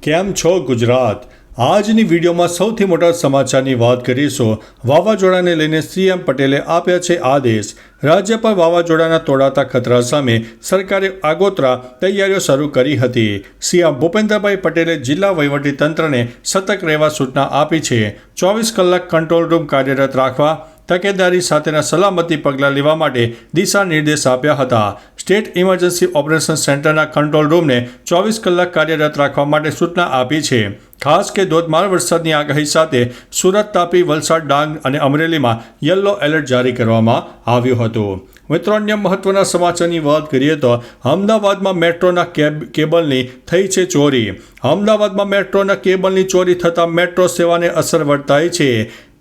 કેમ છો ગુજરાત? આજની વિડીયોમાં સૌથી મોટા સમાચારની વાત કરીશું. વાવાઝોડાને લઈને સીએમ પટેલે આપ્યા છે આદેશ. રાજ્ય પર વાવાઝોડાના તોળાતા ખતરા સામે સરકારે આગોતરા તૈયારીઓ શરૂ કરી હતી. સીએમ ભૂપેન્દ્રભાઈ પટેલે જિલ્લા વહીવટીતંત્રને સતર્ક રહેવા સૂચના આપી છે. 24 કલાક કંટ્રોલ રૂમ કાર્યરત રાખવા, તકેદારી સાથેના સલામતી પગલાં લેવા માટે દિશા નિર્દેશ આપ્યા હતા. સ્ટેટ ઇમરજન્સી ઓપરેશન સેન્ટરના કંટ્રોલ રૂમને 24 કલાક કાર્યરત રાખવા માટે સૂચના આપી છે. ખાસ કે ધોધમાર વરસાદની આગાહી સાથે સુરત, તાપી, વલસાડ, ડાંગ અને અમરેલીમાં યલો એલર્ટ જારી કરવામાં આવ્યું હતું. મિત્રો, અન્ય મહત્વના સમાચારની વાત કરીએ તો અમદાવાદમાં મેટ્રોના કેબલની થઈ છે ચોરી. અમદાવાદમાં મેટ્રોના કેબલની ચોરી થતાં મેટ્રો સેવાને અસર વર્તાઈ છે.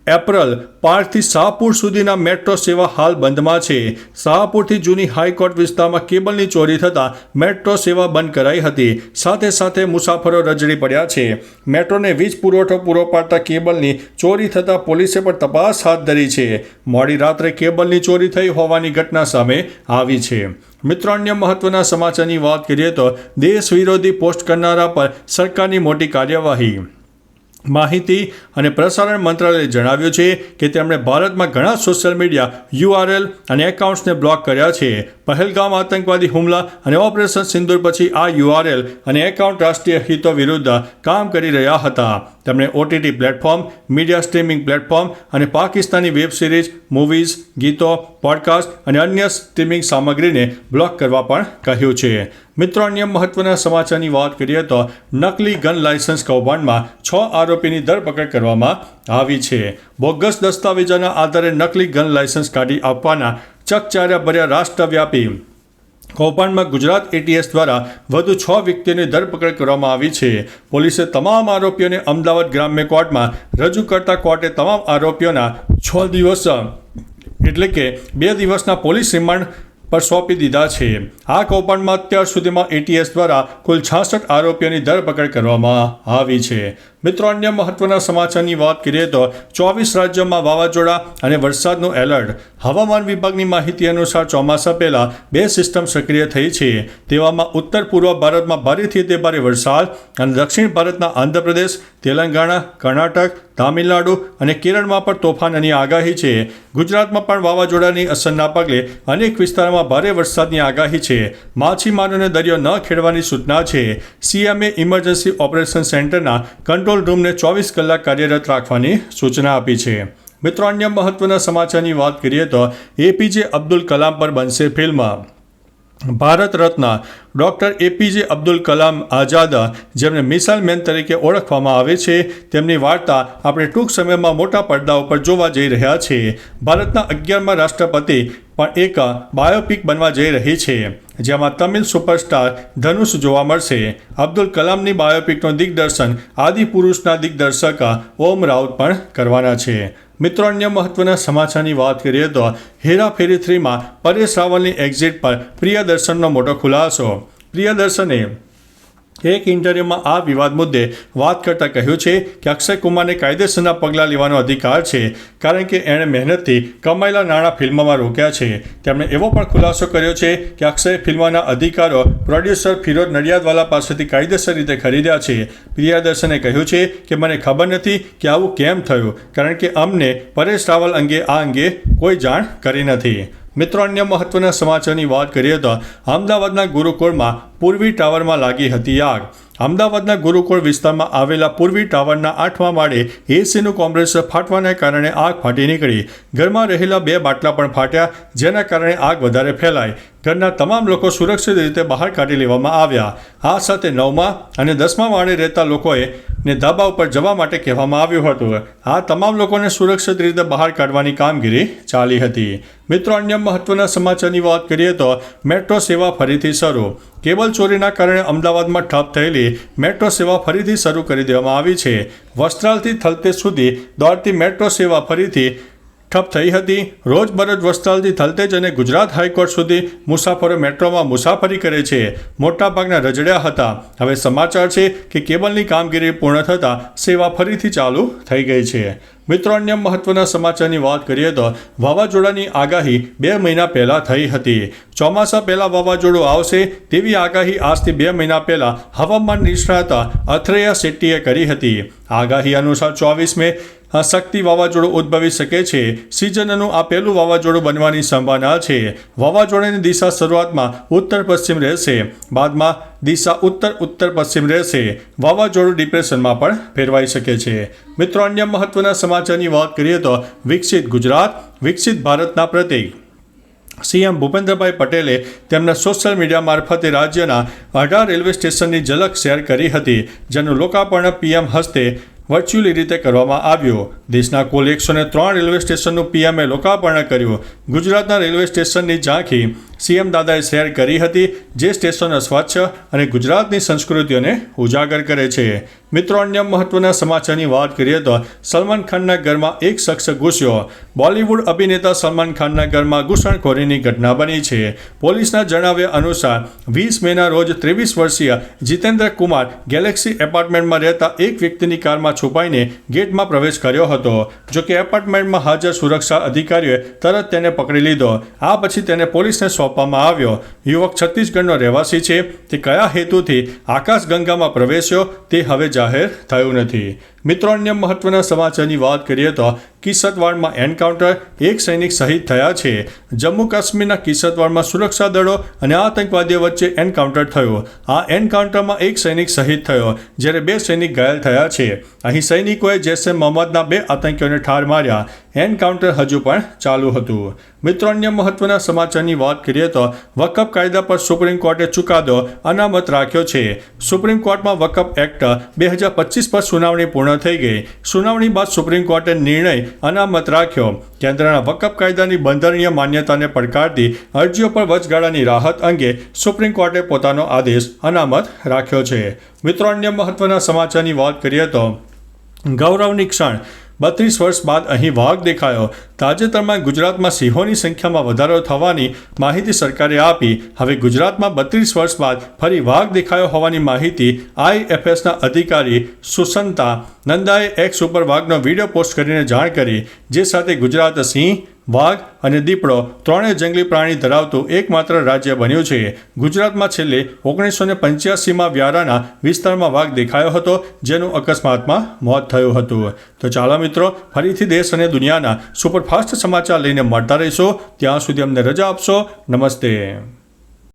એપ્રિલ 5થી શાહપુર સુધીના મેટ્રો સેવા હાલ બંધમાં છે. શાહપુરથી જૂની હાઈકોર્ટ વિસ્તારમાં કેબલની ચોરી થતાં મેટ્રો સેવા બંધ કરાઈ હતી. સાથે સાથે મુસાફરો રજડી પડ્યા છે. મેટ્રોને વીજ પુરવઠો પૂરો પાડતા કેબલની ચોરી થતાં પોલીસે પણ તપાસ હાથ ધરી છે. મોડી રાત્રે કેબલની ચોરી થઈ હોવાની ઘટના સામે આવી છે. મિત્રો, અન્ય મહત્વના સમાચારની વાત કરીએ તો દેશ વિરોધી પોસ્ટ કરનારા પર સરકારની મોટી કાર્યવાહી. માહિતી અને પ્રસારણ મંત્રાલયે જણાવ્યું છે કે તેમણે ભારતમાં ઘણા સોશિયલ મીડિયા URL અને એકાઉન્ટ્સને બ્લોક કર્યા છે. પહેલગામ આતંકવાદી હુમલા અને ઓપરેશન સિંદૂર પછી આ URL અને એકાઉન્ટ રાષ્ટ્રીય હિતો વિરુદ્ધ કામ કરી રહ્યા હતા. તેમણે OTT platform, media streaming platform અને પાકિસ્તાની વેબ સિરીઝ, મૂવીઝ, ગીતો, પોડકાસ્ટ અને અન્ય સ્ટ્રીમિંગ સામગ્રીને બ્લોક કરવા પણ કહ્યું છે. મિત્રો, અન્ય મહત્વના સમાચારની વાત કરીએ તો નકલી ગન લાયસન્સ કૌભાંડમાં 6 આરોપીની ધરપકડ કરવામાં આવી છે. બોગસ દસ્તાવેજોના આધારે નકલી ગન લાયસન્સ કાઢી આપવાના ચકચાર્યાભર્યા રાષ્ટ્રવ્યાપી કૌભાંડમાં ગુજરાત ATS દ્વારા વધુ 6 વ્યક્તિઓની ધરપકડ કરવામાં આવી છે. પોલીસે તમામ આરોપીઓને અમદાવાદ ગ્રામ્ય કોર્ટમાં રજૂ કરતા કોર્ટે તમામ આરોપીઓના 6 દિવસ એટલે કે 2 દિવસના પોલીસ રિમાન્ડ પર સોંપી દીધા છે. આ કૌભાંડમાં અત્યાર સુધીમાં ATS દ્વારા કુલ 66 આરોપીઓની ધરપકડ કરવામાં આવી છે. મિત્રો, અન્ય મહત્વના સમાચારની વાત કરીએ તો 24 રાજ્યોમાં વાવાઝોડા અને વરસાદનું એલર્ટ. હવામાન વિભાગની માહિતી અનુસાર ચોમાસા પહેલા 2 સિસ્ટમ સક્રિય થઈ છે. તેવામાં ઉત્તર પૂર્વ ભારતમાં ભારેથી અતિ ભારે વરસાદ અને દક્ષિણ ભારતના આંધ્રપ્રદેશ, તેલંગાણા, કર્ણાટક, તામિલનાડુ અને કેરળમાં પણ તોફાનની આગાહી છે. ગુજરાતમાં પણ વાવાઝોડાની અસરના પગલે અનેક વિસ્તારોમાં ભારે વરસાદની આગાહી છે. માછીમારોને દરિયો ન ખેડવાની સૂચના છે. સીએમએ ઇમરજન્સી ઓપરેશન સેન્ટરના કંટ્રોલ રૂમને 24 કલાક કાર્યરત રાખવાની સૂચના આપી છે. મિત્રો, અન્ય મહત્વના સમાચારની વાત કરીએ તો APJ અબ્દુલ કલામ પર બનશે film. Bharat Ratna doctor APJ Abdul Kalam આઝાદ, જેમને મિસાઇલ મેન તરીકે ઓળખવામાં આવે છે, તેમની વાર્તા આપણે ટૂંક સમયમાં મોટા પડદા ઉપર જોવા જઈ રહ્યા છીએ. ભારતના 11મા રાષ્ટ્રપતિ પણ એક બાયોપિક બનવા જઈ રહી છે, જેમાં તમિલ સુપરસ્ટાર ધનુષ જોવા મળશે. અબ્દુલ કલામની બાયોપિકનું દિગ્દર્શન આદિપુરુષના દિગ્દર્શક ઓમ રાઉત પણ કરવાના છે. મિત્રો, અન્ય મહત્વના સમાચારની વાત કરીએ તો હેરાફેરી 3માં પરેશ રાવલની એક્ઝિટ પર પ્રિયદર્શનનો મોટો ખુલાસો. પ્રિયદર્શને એક ઇન્ટરવ્યૂમાં આ વિવાદ મુદ્દે વાત કરતાં કહ્યું છે કે અક્ષય કુમારને કાયદેસરના પગલાં લેવાનો અધિકાર છે, કારણ કે એણે મહેનતથી કમાયેલા નાણાં ફિલ્મમાં રોક્યા છે. તેમણે એવો પણ ખુલાસો કર્યો છે કે અક્ષય ફિલ્મના અધિકારો પ્રોડ્યુસર ફિરોઝ નડિયાદવાલા પાસેથી કાયદેસર રીતે ખરીદ્યા છે. પ્રિયદર્શને કહ્યું છે કે મને ખબર નથી કે આવું કેમ થયું, કારણ કે અમને પરેશ રાવલ અંગે આ અંગે કોઈ જાણ કરી નથી. મિત્રો, અન્ય મહત્વના સમાચારની વાત કરીએ તો અમદાવાદના ગુરુકુળમાં પૂર્વી ટાવરમાં લાગી હતી આગ. અમદાવાદના ગુરુકુળ વિસ્તારમાં આવેલા પૂર્વી ટાવરના 8મા માળે ACનું કોમ્પ્રેસર ફાટવાને કારણે આગ ફાટી નીકળી. ઘરમાં રહેલા 2 બાટલા પણ ફાટ્યા, જેના કારણે આગ વધારે ફેલાઈ. ઘરના તમામ લોકો સુરક્ષિત રીતે બહાર કાઢી લેવામાં આવ્યા. આ સાથે 9મા અને 10મા માળે રહેતા લોકોએ ધાબા ઉપર જવા માટે કહેવામાં આવ્યું હતું. આ તમામ લોકોને સુરક્ષિત રીતે બહાર કાઢવાની કામગીરી ચાલી હતી. મિત્રો, અન્ય મહત્વના સમાચારની વાત કરીએ તો મેટ્રો સેવા ફરીથી શરૂ. કેબલ ચોરીના કારણે અમદાવાદમાં ઠપ થયેલી મેટ્રો સેવા ફરીથી શરૂ કરી દેવામાં આવી છે. વસ્ત્રાલથી થલતેજ સુધી દોડતી મેટ્રો સેવા ફરીથી ઠપ થઈ હતી. રોજબરોજ વસ્ત્રાલથી થલતેજ અને ગુજરાત હાઈકોર્ટ સુધી મુસાફરો મેટ્રોમાં મુસાફરી કરે છે. મોટાભાગના રજડ્યા હતા. હવે સમાચાર છે કે કેબલની કામગીરી પૂર્ણ થતાં સેવા ફરીથી ચાલુ થઈ ગઈ છે. મિત્રો, અન્ય મહત્વના સમાચારની વાત કરીએ તો વાવાઝોડાની આગાહી 2 મહિના પહેલા થઈ હતી. ચોમાસા પહેલા વાવાઝોડું આવશે તેવી આગાહી આજથી 2 મહિના પહેલા હવામાન નિષ્ણાત અથૈયા શેટ્ટીએ કરી હતી. આગાહી અનુસાર 24 મે શક્તિ વાવાઝોડું ઉદ્ભવી શકે છે. સિઝનનું આ પહેલું વાવાઝોડું બનવાની સંભાવના છે. વાવાઝોડાની દિશા શરૂઆતમાં ઉત્તર પશ્ચિમ રહેશે, બાદમાં દિશા ઉત્તર ઉત્તર પશ્ચિમ રહેશે. વાવાઝોડું ડિપ્રેશનમાં પણ ફેરવાઈ શકે છે. મિત્રો, અન્ય મહત્વના સમાચારની વાત કરીએ તો વિકસિત ગુજરાત, વિકસિત ભારતના પ્રતીક. સીએમ ભૂપેન્દ્રભાઈ પટેલે તેમના સોશિયલ મીડિયા મારફતે રાજ્યના 18 રેલવે સ્ટેશનની ઝલક શેર કરી હતી, જેનું લોકાર્પણ પીએમ હસ્તે વર્ચ્યુઅલી રીતે કરવામાં આવ્યું. દેશના કુલ 103 રેલવે સ્ટેશનનું પીએમએ લોકાર્પણ કર્યું. ગુજરાતના રેલવે સ્ટેશનની ઝાંખી સીએમ દાદાએ શેર કરી હતી, જે સ્ટેશનો સ્વચ્છ અને ગુજરાતની સંસ્કૃતિઓને ઉજાગર કરે છે. મિત્રો, અન્ય મહત્વના સમાચારની વાત કરીએ તો સલમાન ખાનના ઘરમાં એક શખ્સ ઘૂસ્યો. બોલિવૂડ અભિનેતા સલમાન ખાનના ઘરમાં ઘૂસણખોરીની ઘટના બની છે. પોલીસના જણાવ્યા અનુસાર 20 મેના રોજ 23 વર્ષીય જીતેન્દ્ર કુમાર ગેલેક્સી એપાર્ટમેન્ટમાં રહેતા એક વ્યક્તિની કારમાં છુપાઈને ગેટમાં પ્રવેશ કર્યો હતો. જોકે એપાર્ટમેન્ટમાં હાજર સુરક્ષા અધિકારીઓએ તરત તેને પકડી લીધો. આ પછી તેને પોલીસને સોંપવામાં આવ્યો. યુવક છત્તીસગઢનો રહેવાસી છે. તે કયા હેતુથી આકાશગંગામાં પ્રવેશ્યો તે હવે જાહેર થયું નથી. મિત્રો, અન્ય મહત્વના સમાચારની વાત કરીએ તો કિશ્તવાડમાં એન્કાઉન્ટર, એક સૈનિક શહીદ થયા છે. જમ્મુ કાશ્મીરના કિશ્તવાડમાં સુરક્ષા દળો અને આતંકવાદીઓ વચ્ચે એન્કાઉન્ટર થયું. આ એન્કાઉન્ટરમાં એક સૈનિક શહીદ થયો, જ્યારે 2 સૈનિક ઘાયલ થયા છે. અહીં સૈનિકોએ જૈશ-એ મોહમ્મદના 2 આતંકીઓને ઠાર માર્યા. એન્કાઉન્ટર હજુ પણ ચાલુ હતું. મિત્રો, અન્ય મહત્વના સમાચારની વાત કરીએ તો વકફ કાયદા પર સુપ્રીમ કોર્ટે ચુકાદો અનામત રાખ્યો છે. સુપ્રીમ કોર્ટમાં વકફ એક્ટ 2025 પર સુનાવણી પૂર્ણ થઈ ગઈ. સુનાવણી બાદ સુપ્રીમ કોર્ટે નિર્ણય અનામત રાખ્યો. કેન્દ્રના વકફ કાયદાની બંધારણીય માન્યતાને પડકારતી અરજીઓ પર વચગાળાની રાહત અંગે સુપ્રીમ કોર્ટે પોતાનો આદેશ અનામત રાખ્યો છે. મિત્રો, અન્ય મહત્વના સમાચારની વાત કરીએ તો ગૌરવની ક્ષણ, 32 વર્ષ બાદ અહીં વાઘ દેખાયો. તાજેતરમાં ગુજરાતમાં સિંહોની સંખ્યામાં વધારો થવાની માહિતી સરકારે આપી. હવે ગુજરાતમાં 32 વર્ષ બાદ ફરી વાઘ દેખાયો હોવાની માહિતી આઈએફએસના અધિકારી સુસંતા નંદાએ એક્સ ઉપર વાઘનો વિડીયો પોસ્ટ કરીને જાણ કરી. જે સાથે ગુજરાત સિંહ, વાઘ અને દીપડો ત્રણેય જંગલી પ્રાણી ધરાવતું એકમાત્ર રાજ્ય બન્યું છે. ગુજરાતમાં છેલ્લે 1985માં વ્યારાના વિસ્તારમાં વાઘ દેખાયો હતો, જેનું અકસ્માતમાં મોત થયું હતું. તો ચાલો મિત્રો, ફરીથી દેશ અને દુનિયાના સુપરફાસ્ટ સમાચાર લઈને મળતા રહીશો. ત્યાં સુધી અમને રજા આપશો. નમસ્તે.